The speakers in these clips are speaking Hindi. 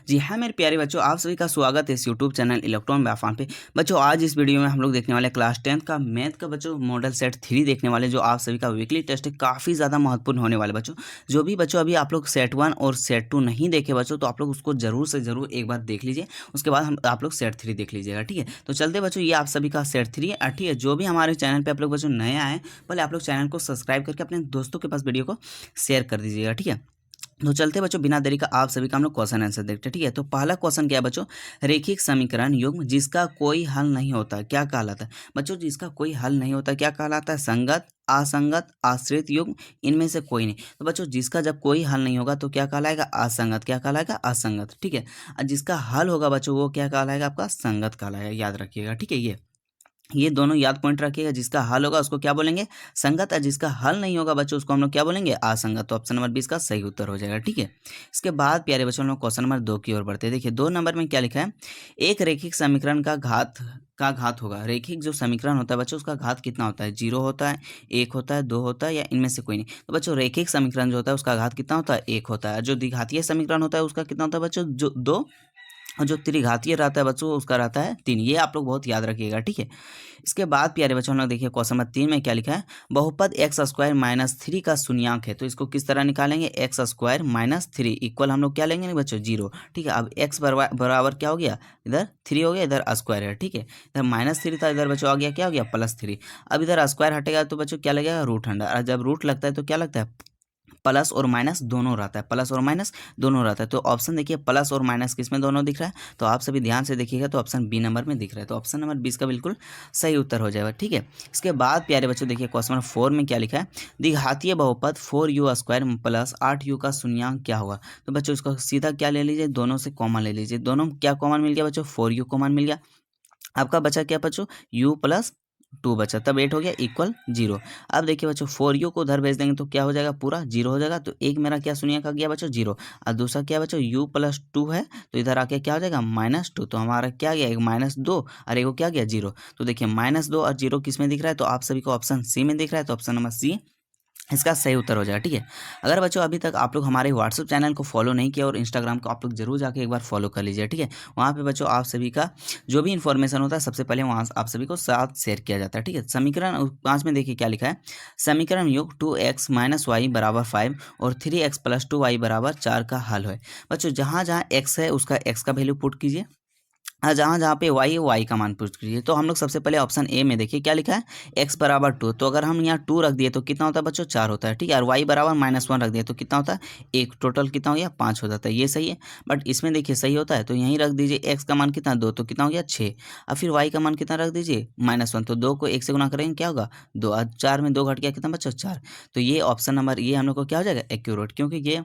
जी हाँ मेरे प्यारे बच्चों, आप सभी का स्वागत है इस यूट्यूब चैनल इलेक्ट्रॉन व्यापार पे। बच्चों आज इस वीडियो में हम लोग देखने वाले क्लास 10th का मैथ का बच्चों मॉडल सेट 3 देखने वाले, जो आप सभी का वीकली टेस्ट है, काफ़ी ज़्यादा महत्वपूर्ण होने वाले बच्चों। जो भी बच्चों अभी आप लोग सेट 1 और सेट 2 नहीं देखे बच्चों, तो आप लोग उसको जरूर से जरूर एक बार देख लीजिए। उसके बाद हम आप लोग सेट 3 देख लीजिएगा, ठीक है। तो चलते बच्चों, ये आप सभी का सेट 3 है, ठीक है। जो भी हमारे चैनल पर आप लोग बच्चों नए आए, पहले आप लोग चैनल को सब्सक्राइब करके अपने दोस्तों के पास वीडियो को शेयर कर दीजिएगा, ठीक है। तो चलते बच्चों, बिना देरी का आप सभी का हम लोग क्वेश्चन आंसर देखते हैं, ठीक है। तो पहला क्वेश्चन क्या है बच्चों, रेखिक समीकरण युग्म जिसका कोई हल नहीं होता क्या कहलाता है। बच्चों जिसका कोई हल नहीं होता क्या कहलाता है, संगत, असंगत, आश्रित युग्म, इनमें से कोई नहीं। तो बच्चों जिसका जब कोई हल नहीं होगा तो क्या कहलाएगा, असंगत। क्या कहलाएगा, असंगत, ठीक है। और जिसका हल होगा बच्चों वो क्या कहलाएगा, आपका संगत कहलाएगा, याद रखिएगा, ठीक है। ये दोनों याद पॉइंट रखिएगा। जिसका हल होगा उसको क्या बोलेंगे, संगत, और जिसका हल नहीं होगा बच्चों उसको हम लोग क्या बोलेंगे, असंगत। तो ऑप्शन नंबर 20 का सही उत्तर हो जाएगा, ठीक है। इसके बाद प्यारे बच्चों हम लोग क्वेश्चन नंबर 2 की ओर बढ़ते हैं। देखिए 2 नंबर में क्या लिखा है, एक रेखिक समीकरण का घात होगा। रेखिक जो समीकरण होता है बच्चों उसका घात कितना होता है, 0 होता है, 1 होता है, 2 होता है, या इनमें से कोई नहीं। तो बच्चों रेखिक समीकरण जो होता है उसका घात कितना होता है, 1 होता है। जो द्विघातीय समीकरण होता है उसका कितना होता है बच्चों, जो 2, और जो त्रिघातीय रहता है बच्चों उसका रहता है 3। ये आप लोग बहुत याद रखिएगा, ठीक है। इसके बाद प्यारे बच्चों हम लोग देखिए क्वेश्चन नंबर 3 में क्या लिखा है, बहुपद एक्स स्क्वायर माइनस 3 का शून्यांक है। तो इसको किस तरह निकालेंगे, एक्स स्क्वायर माइनस 3 इक्वल हम लोग क्या लेंगे बच्चों, 0, ठीक है। अब एक्स बराबर क्या हो गया, इधर 3 हो गया, इधर स्क्वायर है, ठीक है। इधर -3 था, इधर बच्चों आ गया क्या हो गया, +3। अब इधर स्क्वायर हटेगा तो बच्चों क्या लगेगा, रूट अंडर। और जब रूट लगता है तो क्या लगता है, प्लस और माइनस दोनों रहता है, प्लस और माइनस दोनों रहता है। तो ऑप्शन देखिए प्लस और माइनस किस में दोनों दिख रहा है, तो आप सभी ध्यान से देखिएगा तो ऑप्शन बी नंबर में दिख रहा है। तो ऑप्शन नंबर 20 का बिल्कुल सही उत्तर हो जाएगा, ठीक है। इसके बाद प्यारे बच्चों देखिए क्वेश्चन नंबर 4 में क्या लिखा है, द्विघातीय बहुपद 4u² प्लस 8u का शून्यांक क्या होगा। तो बच्चों इसको सीधा क्या ले लीजिए, दोनों से कॉमन ले लीजिए। दोनों क्या कॉमन मिल गया बच्चों, 4u कॉमन मिल गया। आपका बचा क्या बच्चों, u प्लस 2 बचा, तब 8 हो गया इक्वल 0। अब देखिए बच्चों 4u को उधर भेज देंगे तो क्या हो जाएगा, पूरा 0 हो जाएगा। तो एक मेरा क्या शून्य का गया बच्चों, 0। और दूसरा क्या बच्चों, u प्लस 2 है, तो इधर आके क्या हो जाएगा, -2। तो हमारा क्या गया, एक -2 और एक क्या गया, 0। तो देखिए -2 और 0 किस में दिख रहा है, तो आप सभी को ऑप्शन सी में दिख रहा है। तो ऑप्शन नंबर सी इसका सही उत्तर हो जाएगा, ठीक है। अगर बच्चों अभी तक आप लोग हमारे व्हाट्सएप चैनल को फॉलो नहीं किया और इंस्टाग्राम को आप लोग जरूर जाके एक बार फॉलो कर लीजिए, ठीक है। वहाँ पे बच्चों आप सभी का जो भी इन्फॉर्मेशन होता है सबसे पहले वहाँ आप सभी को साथ शेयर किया जाता है, ठीक है। समीकरण 5 में देखिए क्या लिखा है, समीकरण युग 2x - y = 5 और 3x + 2y = 4 का हल है। बच्चों जहाँ जहाँ x है उसका x का वैल्यू पुट कीजिए, जहाँ जहाँ पे y है y का मान पुट कीजिए। तो हम लोग सबसे पहले ऑप्शन ए में देखिए क्या लिखा है, x = 2। तो अगर हम यहाँ 2 रख दिए तो कितना होता है बच्चों, 4 होता है, ठीक है। और y = -1 रख दिए तो कितना होता है, 1। टोटल कितना हो गया, 5 हो जाता है। ये सही है, बट इसमें देखिए सही होता है तो यहीं रख दीजिए। x का मान कितना, 2, तो कितना हो गया 6। और फिर y का मान कितना रख दीजिए, -1। तो 2 को 1 से गुना करेंगे क्या होगा, 2। और 4 में 2 घट गया, कितना बच्चों, 4। तो ये ऑप्शन नंबर ये हम लोग को क्या हो जाएगा, एक्यूरेट, क्योंकि ये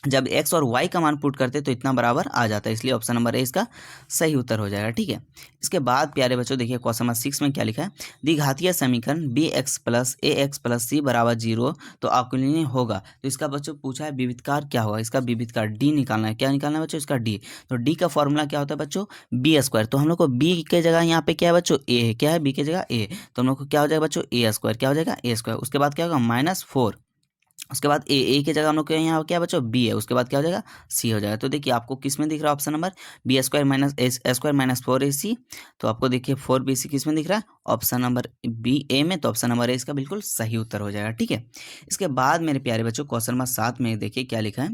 जब x और y का मान पुट करते तो इतना बराबर आ जाता है, इसलिए ऑप्शन नंबर ए इसका सही उत्तर हो जाएगा, ठीक है। इसके बाद प्यारे बच्चों देखिए क्वेश्चन नंबर 6 में क्या लिखा है, द्विघातीय समीकरण bx + ax + c = 0 तो अकुलनीय होगा। तो इसका बच्चों पूछा है विविधकार क्या होगा, इसका विविधकार d निकालना है। क्या निकालना है बच्चों, इसका d। तो d का फॉर्मूला क्या होता है बच्चों, b²। तो हम लोग को b के जगह यहाँ पे क्या है बच्चों, a है। क्या है, b के जगह a, तो हम लोग को क्या हो जाएगा बच्चों, a²। क्या हो जाएगा, a²। उसके बाद क्या होगा, -4। उसके बाद ए की जगह हम लोग के यहाँ क्या बच्चों, बी है। उसके बाद क्या हो जाएगा, सी हो जाएगा। तो देखिए आपको किस में दिख रहा है ऑप्शन नंबर, b² - 4ac। तो आपको देखिए 4bc किस में दिख रहा है, ऑप्शन नंबर बी ए में। तो ऑप्शन नंबर ए इसका बिल्कुल सही उत्तर हो जाएगा, ठीक है। इसके बाद मेरे प्यारे बच्चों क्वेश्चन नंबर 7 में देखिए क्या लिखा है,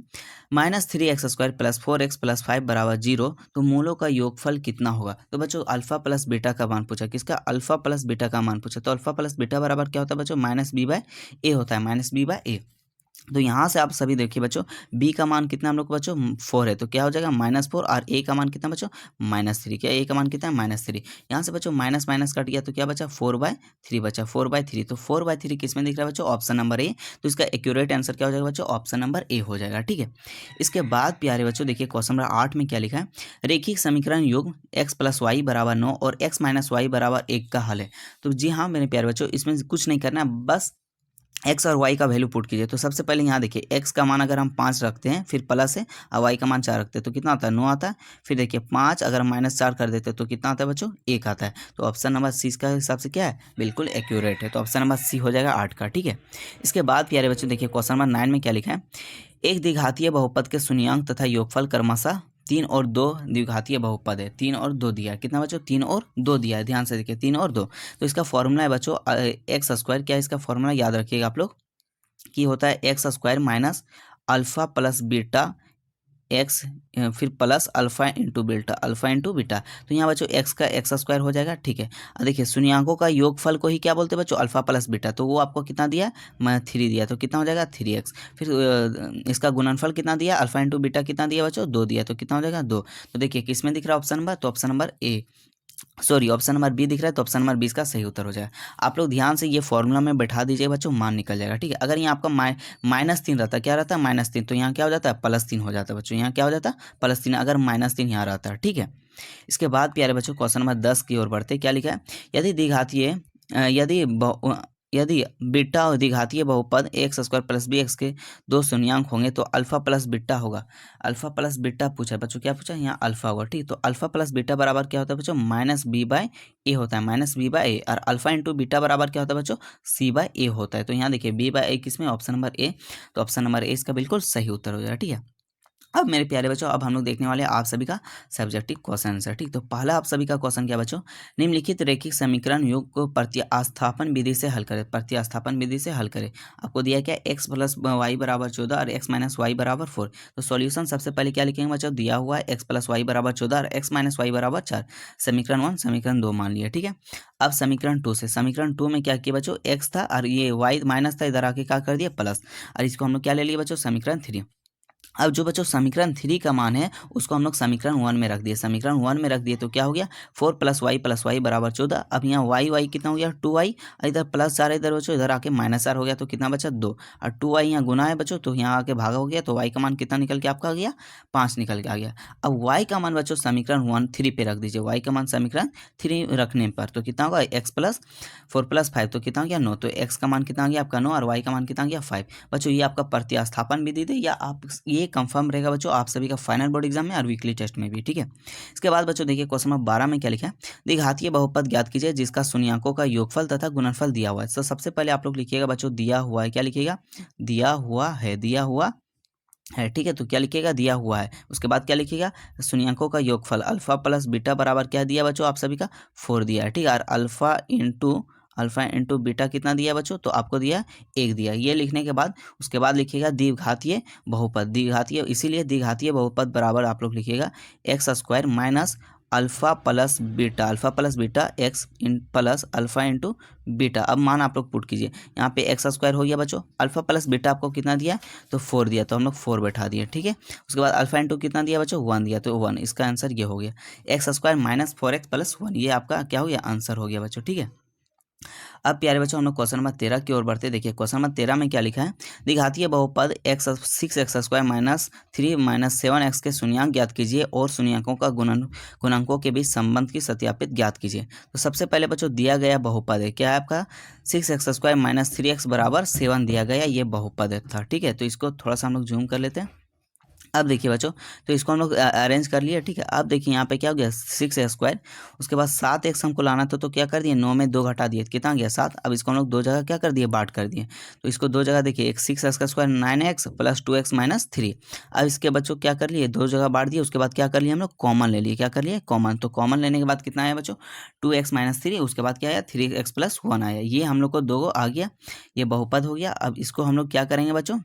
-3x² + 4x + 5 = 0 तो मूलों का योगफल कितना होगा। तो बच्चों अल्फा प्लस बीटा का मान पूछा, किसका, अल्फा प्लस बीटा का मान पूछा। तो अल्फा प्लस बीटा बराबर क्या होता है बच्चों, -b/a होता है, -b/a। तो यहाँ से आप सभी देखिए बच्चों b का मान कितना हम लोग को बच्चों 4 है, तो क्या हो जाएगा -4। और a का मान कितना बच्चों, -3। क्या a का मान कितना है, -3। यहाँ से बच्चों माइनस माइनस कट गया तो क्या बचा, 4/3 बचा, 4/3। तो 4/3 किस में दिख रहा है बच्चों, ऑप्शन नंबर ए। तो इसका एक्यूरेट आंसर क्या हो जाएगा बच्चों, ऑप्शन नंबर ए हो जाएगा, ठीक है। इसके बाद प्यारे बच्चों देखिए क्वेश्चन नंबर 8 में क्या लिखा है, रेखिक समीकरण युग्म x + y = 9 और x - y = 1 का हल है। तो जी हाँ मेरे प्यारे बच्चों इसमें कुछ नहीं करना है, बस x और y का वैल्यू पुट कीजिए। तो सबसे पहले यहाँ देखिए x का मान अगर हम 5 रखते हैं, फिर प्लस है, और y का मान 4 रखते हैं तो कितना आता है, 9 आता है। फिर देखिए 5 अगर -4 कर देते हैं तो कितना आता है बच्चों, 1 आता है। तो ऑप्शन नंबर सी का हिसाब से क्या है, बिल्कुल एक्यूरेट है। तो ऑप्शन नंबर सी हो जाएगा 8 का, ठीक है। इसके बाद प्यारे बच्चों देखिए क्वेश्चन नंबर 9 में क्या लिखा है, एक द्विघातीय बहुपद के शून्यांक तथा योगफल क्रमशः 3 और 2 द्विघातीय बहुपद है, 3 और 2 दिया है, कितना बच्चों 3 और 2 दिया है, ध्यान से देखिए 3 और 2। तो इसका फॉर्मूला है बच्चों एक्स स्क्वायर, क्या है इसका फॉर्मूला याद रखिएगा आप लोग कि होता है x square minus alpha plus beta x फिर प्लस अल्फा इंटू बीटा। तो यहाँ बच्चों एक्स का एक्स स्क्वायर हो जाएगा, ठीक है। अब देखिए शून्यंकों का योगफल को ही क्या बोलते हैं बच्चों अल्फा प्लस बीटा, तो वो आपको कितना दिया है, मैं 3 दिया, तो कितना हो जाएगा 3x। फिर इसका गुणनफल कितना दिया, अल्फा इंटू बीटा कितना दिया बच्चों 2 दिया, तो कितना हो जाएगा 2। तो देखिए किस में दिख रहा है ऑप्शन नंबर, तो option number A sorry option number B दिख रहा है, तो ऑप्शन नंबर 20 का सही उत्तर हो जाएगा। आप लोग ध्यान से ये फॉर्मूला में बैठा दीजिए बच्चों, मान निकल जाएगा, ठीक है। अगर यहाँ आपका -3 रहता है, क्या रहता है -3, तो यहाँ क्या हो जाता है +3 हो जाता है बच्चों, यहाँ क्या हो जाता है +3, अगर -3 यहाँ रहता है, ठीक है। इसके बाद प्यारे बच्चों क्वेश्चन नंबर 10 की ओर बढ़ते, क्या लिखा है, यदि द्विघातीय यदि बीटा और द्विघातीय बहुपद x square plus b x के 2 शून्यांक होंगे तो अल्फा प्लस बीटा होगा। अल्फा प्लस बीटा पूछा बच्चों, क्या पूछा, यहाँ अल्फा होगा, ठीक। तो अल्फा प्लस बीटा बराबर क्या होता है बच्चों -b/a होता है, -b/a। और अल्फा इंटू बीटा बराबर क्या होता है बच्चों c/a होता है। तो यहाँ देखिए b/a किसमें, ऑप्शन नंबर ए, तो ऑप्शन नंबर ए इसका बिल्कुल सही उत्तर हो जाएगा, ठीक है। अब मेरे प्यारे बच्चों अब हम लोग देखने वाले हैं आप सभी का सब्जेक्टिव क्वेश्चन आंसर, ठीक। तो पहला आप सभी का क्वेश्चन क्या बच्चों, निम्नलिखित रैखिक समीकरण योग को प्रतिस्थापन विधि से हल करें, प्रतिस्थापन विधि से हल करें। आपको दिया क्या x प्लस वाई बराबर 14 और x माइनस वाई बराबर 4। तो सॉल्यूशन सबसे पहले क्या लिखेंगे बच्चों, दिया हुआ है x प्लस वाई बराबर 14 और x माइनस वाई बराबर 4, समीकरण 1 समीकरण 2 मान लिया, ठीक है। अब समीकरण 2 से, समीकरण 2 में क्या किया बच्चों, x था और ये y माइनस था, इधर आके क्या कर दिया प्लस, और इसको हम लोग क्या ले लिए बच्चों समीकरण 3। अब जो बच्चों समीकरण 3 का मान है उसको हम लोग समीकरण 1 में रख दिए, समीकरण 1 में रख दिए तो क्या हो गया 4 + y बराबर 14। अब यहाँ y कितना हो गया 2y, इधर +4 इधर बच्चों, इधर आके -4 हो गया, तो कितना बचा 2, और 2y यहाँ गुना है बच्चों, तो यहाँ आके भागा हो गया, तो y का मान कितना निकल के आपका आ गया 5 निकल के आ गया। अब y का मान बच्चों समीकरण 3 पे रख दीजिए, y का मान समीकरण 3 रखने पर तो कितना होगा x + 4 + 5, तो कितना हो गया 9, तो x का मान कितना आ गया आपका 9 और y का मान कितना आ गया 5। बच्चों ये आपका प्रतिस्थापन विधि थी, या आप ये कंफर्म रहेगा बच्चों आप सभी का फाइनल बोर्ड एग्जाम में और वीकली टेस्ट में भी, ठीक है। इसके बाद बच्चों देखिए क्वेश्चन नंबर 12 में क्या लिखा है, द्विघातीय बहुपद ज्ञात कीजिए जिसका शून्यंकों का योगफल तथा गुणनफल दिया हुआ है। तो सबसे पहले आप लोग लिखिएगा बच्चों दिया हुआ है, क्या लिखिएगा दिया हुआ है, ठीक है। तो क्या लिखिएगा दिया हुआ है, उसके बाद क्या लिखिएगा शून्यंकों का योगफल अल्फा प्लस बीटा बराबर क्या दिया बच्चों आप सभी का 4 दिया है, ठीक है। और अल्फा इंटू बीटा कितना दिया बच्चों, तो आपको दिया 1 दिया। ये लिखने के बाद उसके बाद लिखिएगा द्विघातीय बहुपद, द्विघातीय इसीलिए द्विघातीय बहुपद बराबर आप लोग लिखिएगा x square minus alpha plus beta x plus alpha into beta. अब मान आप लोग पुट कीजिए, यहाँ पे एक्स स्क्वायर हो गया बच्चों, अल्फा प्लस बीटा आपको कितना दिया तो 4 दिया, तो हम लोग 4 बैठा दिए, ठीक है। उसके बाद अल्फा इंटू कितना दिया बच्चों 1 दिया, तो 1, इसका आंसर ये हो गया एक्स स्क्वायर माइनस 4x + 1, ये आपका क्या हो गया आंसर हो गया बच्चों, ठीक है। अब प्यारे बच्चों हम लोग क्वेश्चन नंबर 13 की ओर बढ़ते, देखिए क्वेश्चन नंबर 13 में क्या लिखा है, द्विघातीय बहुपद 6x² - 3 - 7x के शून्यंक ज्ञात कीजिए और शून्यंकों का गुणनकों के बीच संबंध की सत्यापित ज्ञात कीजिए। तो सबसे पहले बच्चों दिया गया बहुपद है, क्या है आपका 6x² - 3x = 7 दिया गया, ये बहुपद था, ठीक है। तो इसको थोड़ा सा हम लोग जूम कर लेते हैं। अब देखिए बच्चों, तो इसको हम लोग अरेंज कर लिए, ठीक है। अब देखिए यहाँ पे क्या हो गया 6x², उसके बाद 7x हमको लाना था, तो क्या कर दिए 9 में 2 घटा दिए, कितना गया 7। अब इसको हम लोग 2 जगह क्या कर दिए बांट कर दिए, तो इसको 2 जगह देखिए, एक 6x² 9x + 2x - 3। अब इसके बच्चों क्या कर लिए 2 जगह बांट दिए, उसके बाद क्या कर लिए हम लोग कॉमन ले लिए, क्या कर लिए कॉमन। तो कॉमन लेने के बाद कितना आया बच्चों 2x - 3, उसके बाद क्या आया 3x + 1 आया, ये हम लोग को 2 आ गया, ये बहुपद हो गया। अब इसको हम लोग क्या करेंगे बच्चों,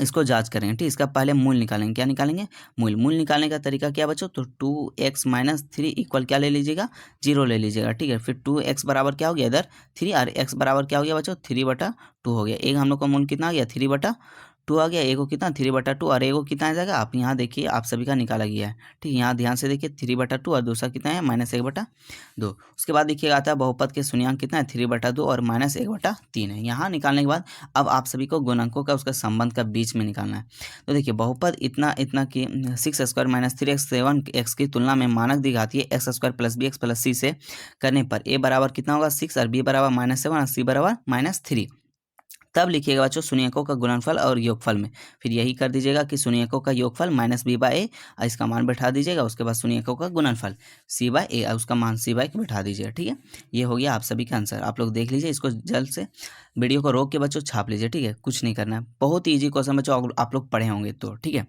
इसको जांच करेंगे, ठीक। इसका पहले मूल निकालेंगे, क्या निकालेंगे मूल निकालने का तरीका क्या बच्चों, तो 2x - 3 इक्वल क्या ले लीजिएगा 0 ले लीजिएगा, ठीक है। फिर 2x बराबर क्या हो गया इधर 3, और x बराबर क्या हो गया बच्चों 3/2 हो गया। एक हम लोग का मूल कितना आ गया 3/2 आ गया, एगो कितना 3/2 और एगो कितना आ जाएगा, आप यहाँ देखिए आप सभी का निकाला गया है, ठीक। यहाँ ध्यान से देखिए 3/2 और दूसरा कितना है -1/2। उसके बाद देखिएगा आता है बहुपद के शून्यंक कितना है 3/2 और -1/3 है। यहाँ निकालने के बाद अब आप सभी को गुणनकों का उसका संबंध का बीच में निकालना है। तो देखिए बहुपद इतना की 6² - 3x 7x की तुलना में मानक द्विघातीय x² + bx + c से करने पर a बराबर कितना होगा 6 और b बराबर -7 और c बराबर -3। तब लिखिएगा बच्चों शून्यकों का गुणनफल और योगफल में। फिर यही कर दीजिएगा कि शून्यकों का योगफल माइनस बी बाई ए, और इसका मान बैठा दीजिएगा। उसके बाद शून्यकों का गुणनफल सी बाई ए, और उसका मान सी बाई के बैठा दीजिएगा। ठीक है, ये हो गया आप सभी का आंसर। आप लोग देख लीजिए, इसको जल्द से वीडियो को रोक के बच्चों छाप लीजिए। ठीक है, कुछ नहीं करना है, बहुत ही ईजी क्वेश्चन बच्चों, आप लोग पढ़े होंगे तो। ठीक है,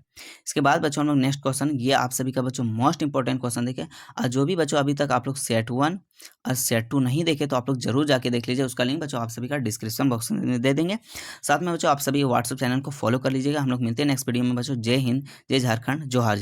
इसके बाद बच्चों हम लोग नेक्स्ट क्वेश्चन, ये आप सभी का बच्चों मोस्ट इंपॉर्टेंट क्वेश्चन देखें। और जो भी बच्चों अभी तक आप लोग सेट 1 और सेट 2 नहीं देखे तो आप लोग जरूर जाके देख लीजिए। उसका लिंक बच्चों आप सभी का डिस्क्रिप्शन बॉक्स में दे देंगे। साथ में बच्चों आप सभी व्हाट्सएप चैनल को फॉलो कर लीजिएगा। हम लोग मिलते हैं नेक्स्ट वीडियो में बच्चों। जय हिंद, जय झारखंड, जोहार।